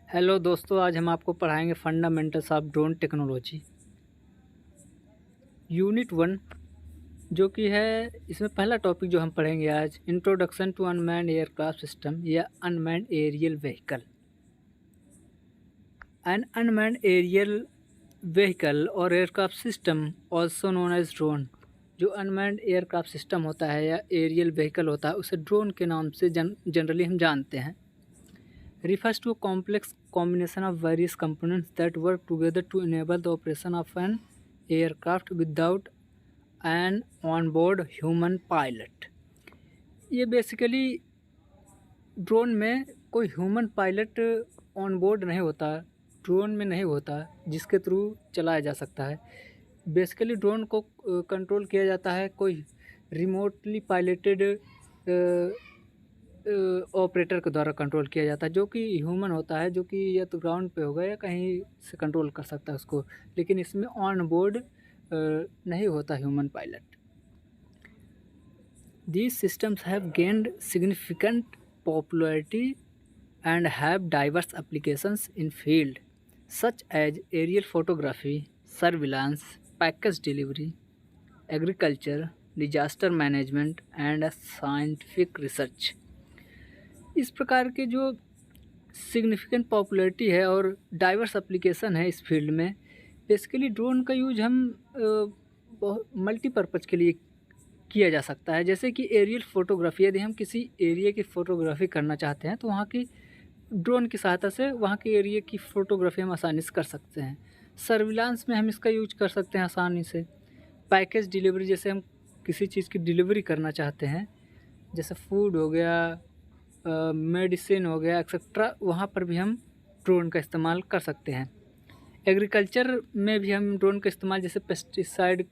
Hello दोस्तों, आज हम आपको पढ़ाएंगे fundamentals of drone technology unit 1, जो कि है इसमें पहला टॉपिक जो हम पढ़ेंगे आज, introduction to unmanned aircraft system या unmanned aerial vehicle. An unmanned aerial vehicle or aircraft system also known as drone. जो अनमैन्ड एयरक्राफ्ट सिस्टम होता है या एरियल व्हीकल होता है उसे ड्रोन के नाम से जनरली हम जानते हैं। Refers to a complex combination of various components that work together to enable the operation of an aircraft without an onboard human pilot। ये बेसिकली ड्रोन में कोई ह्यूमन पायलट ऑन बोर्ड नहीं होता, ड्रोन में नहीं होता जिसके थ्रू चलाया जा सकता है। बेसिकली ड्रोन को कंट्रोल किया जाता है कोई रिमोटली पायलटेड ऑपरेटर के द्वारा कंट्रोल किया जाता है, जो कि ह्यूमन होता है, जो कि या तो ग्राउंड पे होगा या कहीं से कंट्रोल कर सकता है उसको। लेकिन इसमें ऑन बोर्ड नहीं होता human pilot. These systems have gained significant popularity and have diverse applications in field such as aerial photography, surveillance, package delivery, agriculture, disaster management and scientific research। इस प्रकार के जो सिग्निफिकेंट पॉपुलैरिटी है और diverse application है इस field में, basically drone का यूज हम बहुत मल्टीपर्पज़ के लिए किया जा सकता है। जैसे कि एरियल फोटोग्राफी, यदि हम किसी एरिया की फ़ोटोग्राफी करना चाहते हैं तो वहाँ की ड्रोन की सहायता से वहाँ के एरिया की फ़ोटोग्राफी हम आसानी से कर सकते हैं। सर्विलांस में हम इसका यूज कर सकते हैं आसानी से। पैकेज डिलीवरी, जैसे हम किसी चीज़ की डिलीवरी करना चाहते हैं, जैसे फूड हो गया, मेडिसिन हो गया एक्सेट्रा, वहाँ पर भी हम ड्रोन का इस्तेमाल कर सकते हैं। एग्रीकल्चर में भी हम ड्रोन का इस्तेमाल जैसे पेस्टिसाइड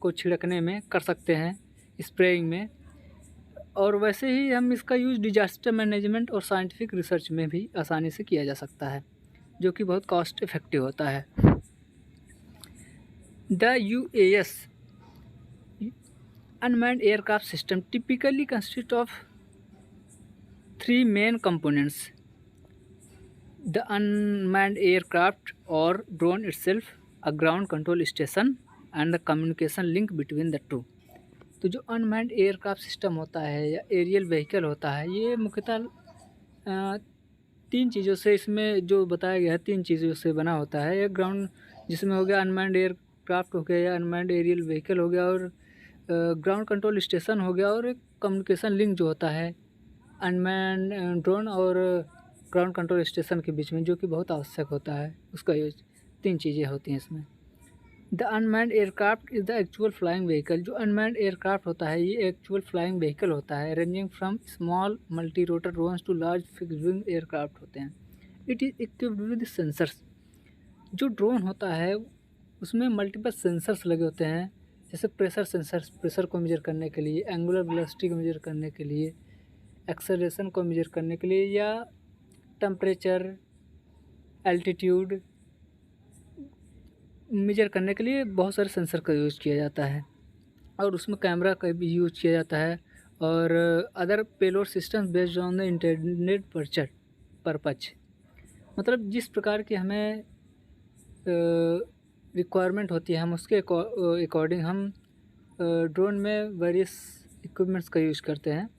को छिड़कने में कर सकते हैं, स्प्रेइंग में। और वैसे ही हम इसका यूज़ डिजास्टर मैनेजमेंट और साइंटिफिक रिसर्च में भी आसानी से किया जा सकता है, जो कि बहुत कॉस्ट इफ़ेक्टिव होता है। The UAS unmanned aircraft system typically consist of 3 main components: the unmanned aircraft or drone itself, a ground control station and the communication link between the two। तो जो अनमैन्ड एयरक्राफ्ट सिस्टम होता है या aerial vehicle होता है, ये मुख्यतः 3 चीज़ों से, इसमें जो बताया गया है 3 चीज़ों से बना होता है। एक ग्राउंड, जिसमें हो गया अनमैन्ड एयरक्राफ्ट हो गया या अनमैन्ड एरियल व्हीकल हो गया, और ग्राउंड कंट्रोल स्टेशन हो गया, और एक कम्युनिकेशन लिंक जो होता है अनमैन ड्रोन और ग्राउंड कंट्रोल स्टेशन के बीच में, जो कि बहुत आवश्यक होता है उसका यूज। 3 चीज़ें होती हैं इसमें। The unmanned aircraft is the actual flying vehicle. जो अनमैन्ड एयरक्राफ्ट होता है ये एक्चुअल फ्लाइंग व्हीकल होता है, ranging from small multi rotor drones to large fixed wing aircraft होते हैं। It is equipped with sensors. जो ड्रोन होता है उसमें मल्टीपल सेंसर्स लगे होते हैं, जैसे प्रेशर सेंसर्स, प्रेशर को मेजर करने के लिए, एंगुलर वेलोसिटी को मेजर करने के लिए, एक्सेलरेशन को मेजर करने के लिए, या टेम्परेचर, एल्टीट्यूड मेजर करने के लिए बहुत सारे सेंसर का यूज़ किया जाता है। और उसमें कैमरा का भी यूज़ किया जाता है, और other payload system based on the internet purpose. मतलब जिस प्रकार की हमें रिक्वायरमेंट होती है, हम उसके अकॉर्डिंग हम ड्रोन में वेरियस इक्विपमेंट्स का यूज़ करते हैं।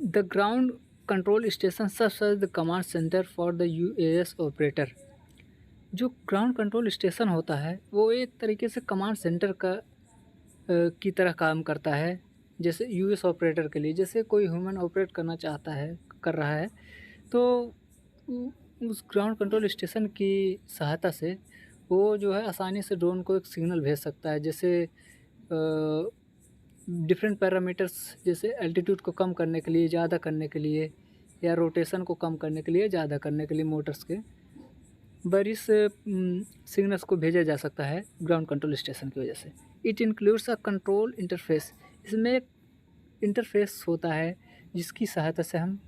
The ground control station serves as the command center for the UAS operator. जो ग्राउंड कंट्रोल स्टेशन होता है वो एक तरीके से कमांड सेंटर का की तरह काम करता है, जैसे US ऑपरेटर के लिए। जैसे कोई ह्यूमन ऑपरेट करना चाहता है, कर रहा है, तो उस ग्राउंड कंट्रोल स्टेशन की सहायता से वो जो है आसानी से ड्रोन को एक सिग्नल भेज सकता है, जैसे डिफरेंट पैरामीटर्स, जैसे एल्टीट्यूड को कम करने के लिए, ज़्यादा करने के लिए, या रोटेशन को कम करने के लिए, ज़्यादा करने के लिए मोटर्स के वेरियस सिग्नल्स को भेजा जा सकता है ग्राउंड कंट्रोल स्टेशन की वजह से। It includes a control interface. इसमें एक इंटरफेस होता है जिसकी सहायता से हम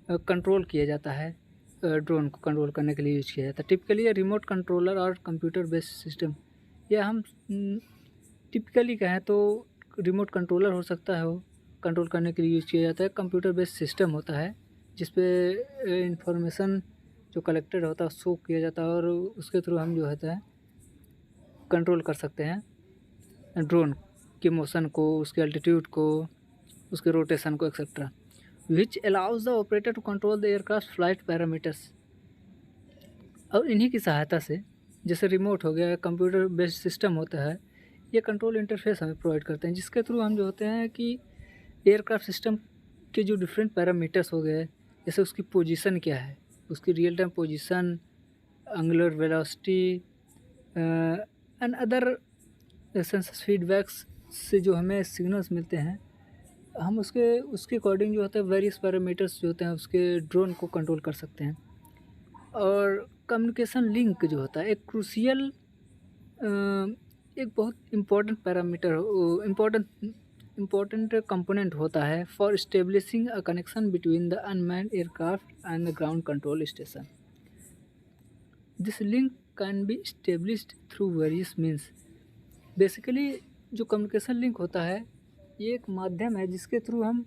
कंट्रोल किया जाता है, ड्रोन को कंट्रोल करने के लिए यूज़ किया जाता है। टिपिकली रिमोट कंट्रोलर और कंप्यूटर बेस्ड सिस्टम, या हम टिपिकली कहें तो रिमोट कंट्रोलर हो सकता है, वो कंट्रोल करने के लिए यूज़ किया जाता है। कंप्यूटर बेस्ड सिस्टम होता है जिस पे इंफॉर्मेशन जो कलेक्टेड होता है शो किया जाता है, और उसके थ्रू हम जो होता है कंट्रोल कर सकते हैं ड्रोन के मोशन को, उसके अल्टीट्यूड को, उसके रोटेशन को et cetera, which allows the operator to control the aircraft flight parameters. और इन्हीं की सहायता से, जैसे रिमोट हो गया, कंप्यूटर बेस्ड सिस्टम होता है, ये कंट्रोल इंटरफेस हमें प्रोवाइड करते हैं, जिसके थ्रू हम जो होते हैं कि एयरक्राफ्ट सिस्टम के जो डिफरेंट पैरामीटर्स हो गए, जैसे उसकी पोजीशन क्या है, उसकी real time position, angular velocity and other census feedbacks से जो हमें सिग्नल्स मिलते हैं, हम उसके अकॉर्डिंग जो होता है वेरियस पैरामीटर्स जो होते हैं उसके ड्रोन को कंट्रोल कर सकते हैं। और कम्युनिकेशन लिंक जो होता है एक क्रूशियल, एक बहुत इम्पोर्टेंट पैरामीटर, इम्पोर्टेंट कंपोनेंट होता है for establishing a connection between the unmanned aircraft and the ground control station. This link can be established through various means. Basically जो कम्युनिकेशन लिंक होता है ये एक माध्यम है जिसके थ्रू हम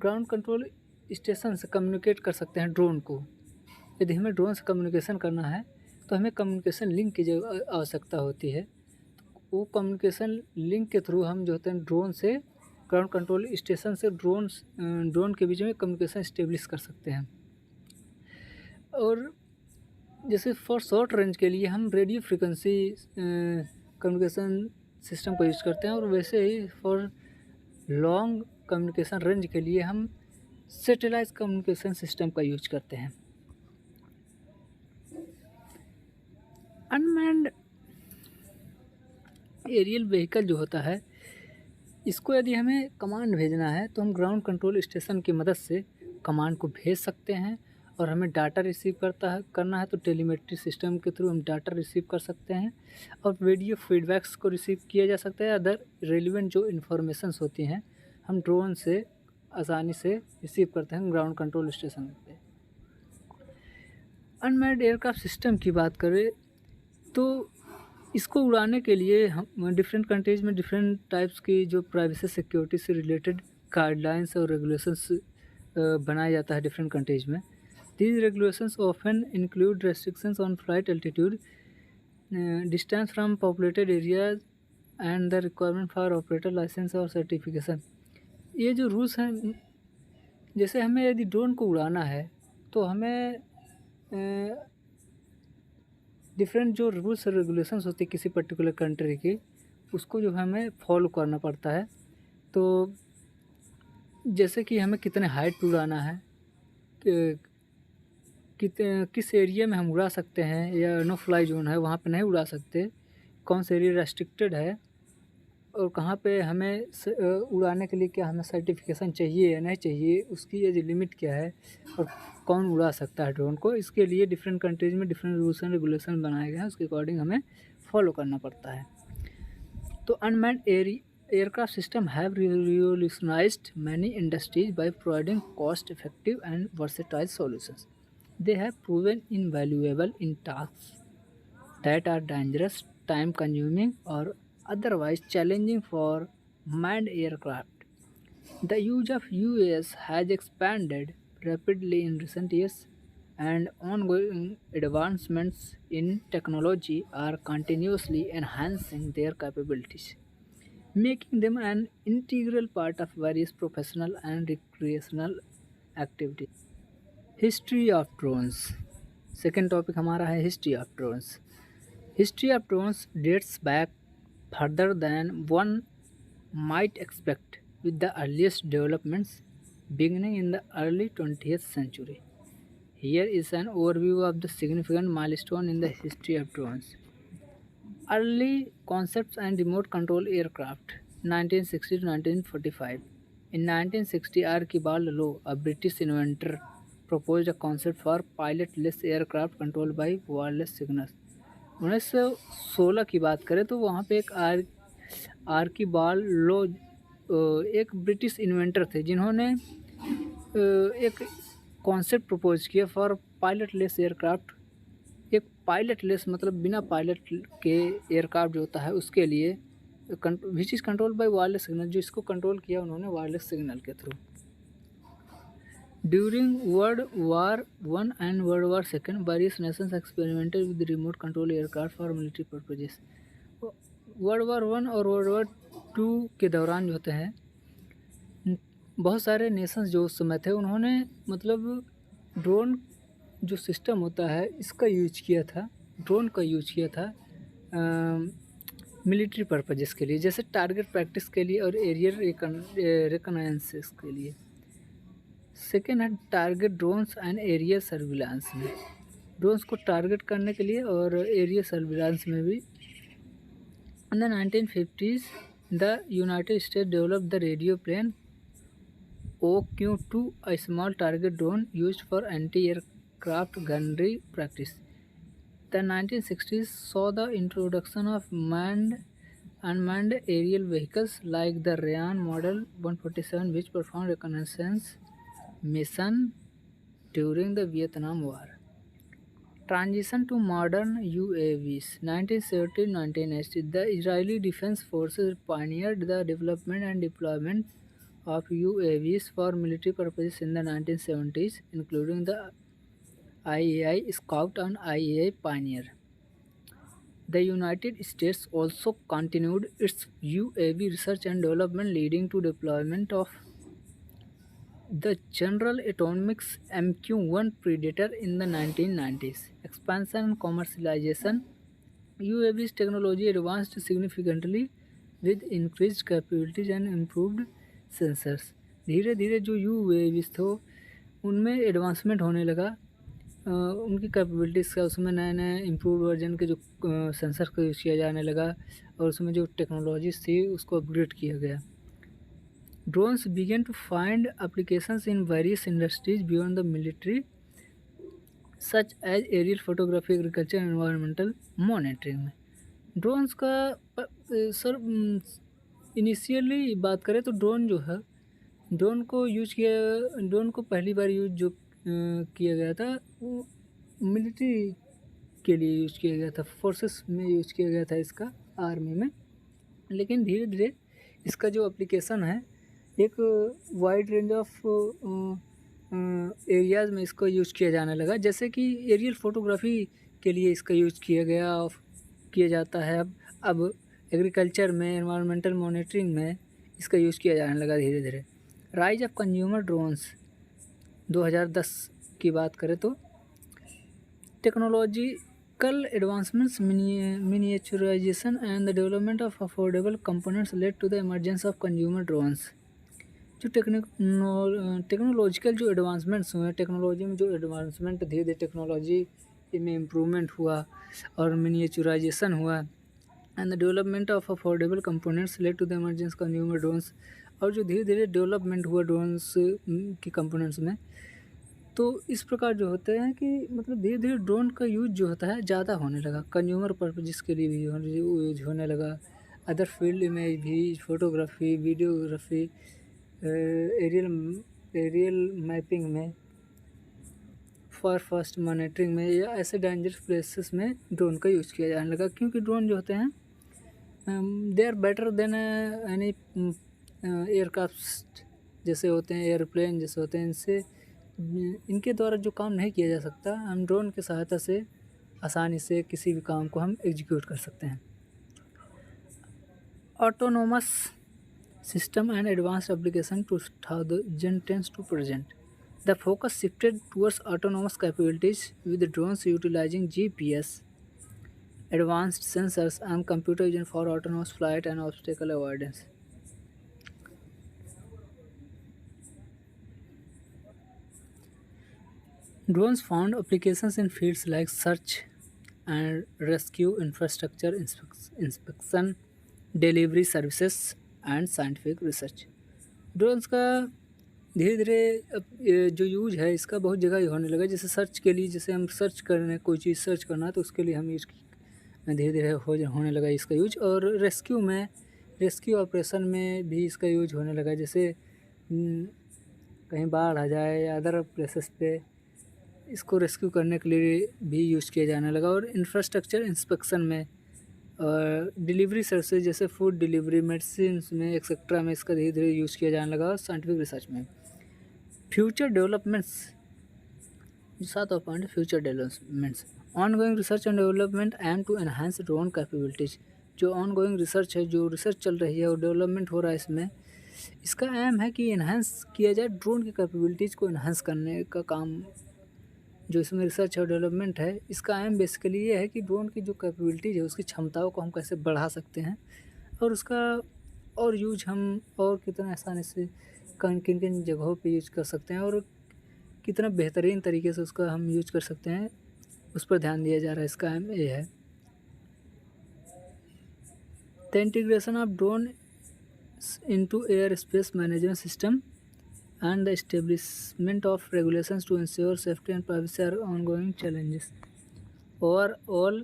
ग्राउंड कंट्रोल स्टेशन से कम्युनिकेट कर सकते हैं ड्रोन को। यदि हमें ड्रोन से कम्युनिकेशन करना है तो हमें कम्युनिकेशन लिंक की जो आवश्यकता होती है, तो वो कम्युनिकेशन लिंक के थ्रू हम जो होते हैं ड्रोन से ग्राउंड कंट्रोल स्टेशन से ड्रोन के बीच में कम्युनिकेशन इस्टेब्लिश कर सकते हैं। और जैसे फॉर शॉर्ट रेंज के लिए हम रेडियो फ्रिक्वेंसी कम्युनिकेशन सिस्टम का यूज़ करते हैं, और वैसे ही फॉर लॉन्ग कम्युनिकेशन रेंज के लिए हम सैटेलाइट कम्युनिकेशन सिस्टम का यूज करते हैं। अनमैन्ड एरियल व्हीकल जो होता है, इसको यदि हमें कमांड भेजना है तो हम ग्राउंड कंट्रोल स्टेशन की मदद से कमांड को भेज सकते हैं, और हमें डाटा रिसीव करना है तो टेलीमेट्री सिस्टम के थ्रू हम डाटा रिसीव कर सकते हैं, और वीडियो फीडबैक्स को रिसीव किया जा सकता है। अदर रेलिवेंट जो इन्फॉर्मेशंस होती हैं हम ड्रोन से आसानी से रिसीव करते हैं ग्राउंड कंट्रोल स्टेशन पे। अनमैन्ड एयरक्राफ्ट सिस्टम की बात करें तो इसको उड़ाने के लिए हम डिफरेंट कंट्रीज़ में डिफरेंट टाइप्स की जो प्राइवेसी सिक्योरिटी से रिलेटेड गाइडलाइंस और रेगुलेशंस बनाया जाता है डिफरेंट कंट्रीज़ में। These regulations often include restrictions on flight altitude, distance from populated areas, and the requirement for operator license और certification। ये जो रूल्स हैं, जैसे हमें यदि ड्रोन को उड़ाना है तो हमें डिफरेंट जो रूल्स और रेगुलेशंस होती है किसी पर्टिकुलर कंट्री की, उसको जो हमें फॉलो करना पड़ता है। तो जैसे कि हमें कितने हाइट पर उड़ाना है, किस एरिया में हम उड़ा सकते हैं, या नो फ्लाई जोन है वहाँ पे नहीं उड़ा सकते, कौन सा एरिया रेस्ट्रिक्टेड है, और कहाँ पे हमें उड़ाने के लिए क्या हमें सर्टिफिकेशन चाहिए या नहीं चाहिए, उसकी एज लिमिट क्या है, और कौन उड़ा सकता है ड्रोन को, इसके लिए डिफरेंट कंट्रीज़ में डिफरेंट रूल्स एंड रेगुलेशन बनाए गए हैं, उसके अकॉर्डिंग हमें फॉलो करना पड़ता है। तो unmanned aircraft system have revolutionized many industries by providing cost-effective and versatile solutions. They have proven invaluable in tasks that are dangerous, time-consuming, or otherwise challenging for manned aircraft. The use of UAS has expanded rapidly in recent years, and ongoing advancements in technology are continuously enhancing their capabilities, making them an integral part of various professional and recreational activities. History of drones, second topic हमारा है history of drones. History of drones dates back further than one might expect with the earliest developments beginning in the early 20th century. Here is an overview of the significant milestone in the history of drones. Early concepts and remote control aircraft 1960 to 1945. In 1960, Archibald Low, a British inventor, proposed a concept for pilotless aircraft controlled by wireless signals. 1916 की बात करें तो वहाँ पे एक आर्कीबाल्ड लो एक British inventor थे जिन्होंने एक कॉन्सेप्ट प्रपोज किया फॉर पायलटलेस एयरक्राफ्ट। एक पायलटलेस मतलब बिना पायलट के एयरक्राफ्ट जो होता है उसके लिए which is control by wireless signal, जो इसको कंट्रोल किया उन्होंने वायरलेस सिग्नल के through. During World War One and World War II, various nations experimented with remote control aircraft for military purposes. World war one और world war to के दौरान जो होते हैं बहुत सारे नेशंस जो उस समय थे उन्होंने मतलब ड्रोन जो सिस्टम होता है इसका यूज किया था, ड्रोन का यूज किया था मिलिट्री पर्पजेस के लिए, जैसे टारगेट प्रैक्टिस के लिए और एरियल रिकॉनाइसेंस के लिए। सेकेंड है target drones and aerial surveillance में, ड्रोन्स को टारगेट करने के लिए और एरियल सर्विलांस में भी। In the 1950s, the United States developed the radio plane OQ-2, a small target drone used for anti-aircraft gunnery practice. The 1960s saw the introduction of unmanned aerial vehicles like the Ryan Model 147, which performed reconnaissance mission during the Vietnam War. Transition to modern UAVs. 1970-1980, the Israeli Defense Forces pioneered the development and deployment of UAVs for military purposes in the 1970s, including the IAI Scout and IAI Pioneer. The United States also continued its UAV research and development, leading to deployment of the General Atomics MQ-1 Predator in the 1990s. Expansion and commercialization. UAVs technology advanced significantly with increased capabilities and improved sensors. धीरे धीरे जो UAVs थे उनमें advancement होने लगा, उनकी capabilities का, उसमें नए नए इम्प्रूव वर्जन के जो सेंसर का यूज़ किया जाने लगा और उसमें जो टेक्नोलॉजीज थी उसको अपग्रेड किया गया। Drones began to find applications in various industries beyond the military, such as aerial photography, agriculture and environmental monitoring में। ड्रोन्स का सर इनिशियली बात करें तो ड्रोन जो है, ड्रोन को पहली बार यूज जो किया गया था वो मिलिट्री के लिए यूज किया गया था, फोर्सेस में यूज किया गया था इसका, आर्मी में। लेकिन धीरे धीरे इसका जो एप्लीकेशन है एक वाइड रेंज ऑफ एरियाज़ में इसको यूज़ किया जाने लगा, जैसे कि एरियल फोटोग्राफी के लिए इसका यूज़ किया जाता है। अब एग्रीकल्चर में, एनवायरमेंटल मॉनिटरिंग में इसका यूज़ किया जाने लगा धीरे धीरे। राइज ऑफ कंज्यूमर ड्रोन्स 2010 की बात करें तो technological advancements, miniaturization and the development of affordable components led to the emergence of consumer drones. जो टेक्नोलॉजिकल जो एडवांसमेंट्स हुए, टेक्नोलॉजी में जो एडवांसमेंट, धीरे धीरे टेक्नोलॉजी में इम्प्रूवमेंट हुआ और मिनिएचराइजेशन हुआ and the development of affordable components led to the emergence consumer drones. और जो धीरे धीरे डेवलपमेंट हुआ ड्रोन्स की कंपोनेंट्स में, तो इस प्रकार जो होते हैं कि मतलब धीरे धीरे ड्रोन का यूज जो होता है ज़्यादा होने लगा, कंज्यूमर पर्पज़ के लिए भी यूज होने लगा, अदर फील्ड में भी, फोटोग्राफी, वीडियोग्राफी, एरियल मैपिंग में, फॉर फास्ट मॉनिटरिंग में, या ऐसे डेंजरस प्लेसेस में ड्रोन का यूज़ किया जाने लगा। क्योंकि ड्रोन जो होते हैं they are better than any aircraft जैसे होते हैं, एयरप्लेन जैसे होते हैं, इनके द्वारा जो काम नहीं किया जा सकता, हम ड्रोन की सहायता से आसानी से किसी भी काम को हम एग्जीक्यूट कर सकते हैं। Autonomous system and advanced application to 2010 to present. The focus shifted towards autonomous capabilities with drones utilizing GPS, advanced sensors and computer vision for autonomous flight and obstacle avoidance. Drones found applications in fields like search and rescue, infrastructure inspection, delivery services and scientific research. Drones का धीरे धीरे जो use है इसका बहुत जगह ही होने लगा। जैसे सर्च के लिए, जैसे हम सर्च करने, कोई चीज़ सर्च करना है तो उसके लिए हम यूज धीरे धीरे होने लगा इसका यूज। और रेस्क्यू ऑपरेशन में भी इसका यूज होने लगा, जैसे कहीं बाढ़ आ जाए या अदर प्लेसेस पे इसको रेस्क्यू करने के लिए भी यूज किया जाने लगा। और इंफ्रास्ट्रक्चर इंस्पेक्शन में और डिलीवरी सर्विसेज जैसे फूड डिलीवरी, मेडिसिन में, एक्सेट्रा में इसका धीरे धीरे यूज़ किया जाने लगा। साइंटिफिक रिसर्च में फ्यूचर डेवलपमेंट्स, सातवां point future developments. Ongoing research and development aim to enhance drone capabilities. जो ऑन गोइंग रिसर्च है, जो रिसर्च चल रही है और डेवलपमेंट हो रहा है इसमें, इसका एम है कि इन्हांस किया जाए ड्रोन की कैपेबिलिटीज़ को इन्हांस करने का काम। जो इसमें रिसर्च और डेवलपमेंट है, इसका एम बेसिकली ये है कि ड्रोन की जो कैपेबिलिटीज़ है उसकी क्षमताओं को हम कैसे बढ़ा सकते हैं और उसका और यूज हम और कितना आसानी से किन किन जगहों पे यूज कर सकते हैं और कितना बेहतरीन तरीके से उसका हम यूज कर सकते हैं, उस पर ध्यान दिया जा रहा है। इसका एम ये है। The integration of drone into airspace management system and the establishment of regulations to ensure safety and privacy are ongoing challenges. Overall,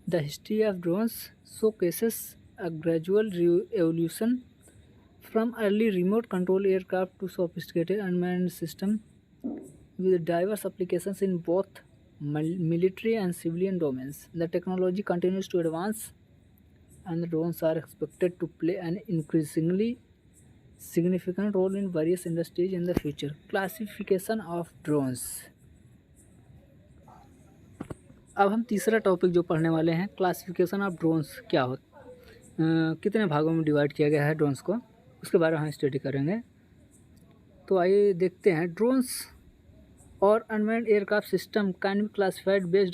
the history of drones showcases a gradual evolution from early remote control aircraft to sophisticated unmanned systems with diverse applications in both military and civilian domains. The technology continues to advance and drones are expected to play an increasingly significant role in various industries in the future. Classification of drones. अब हम तीसरा topic जो पढ़ने वाले हैं, classification of drones क्या हो, कितने भागों में डिवाइड किया गया है ड्रोन्स को, उसके बारे में हम स्टडी करेंगे। तो आइए देखते हैं। ड्रोन्स और unmanned aircraft system can be classified based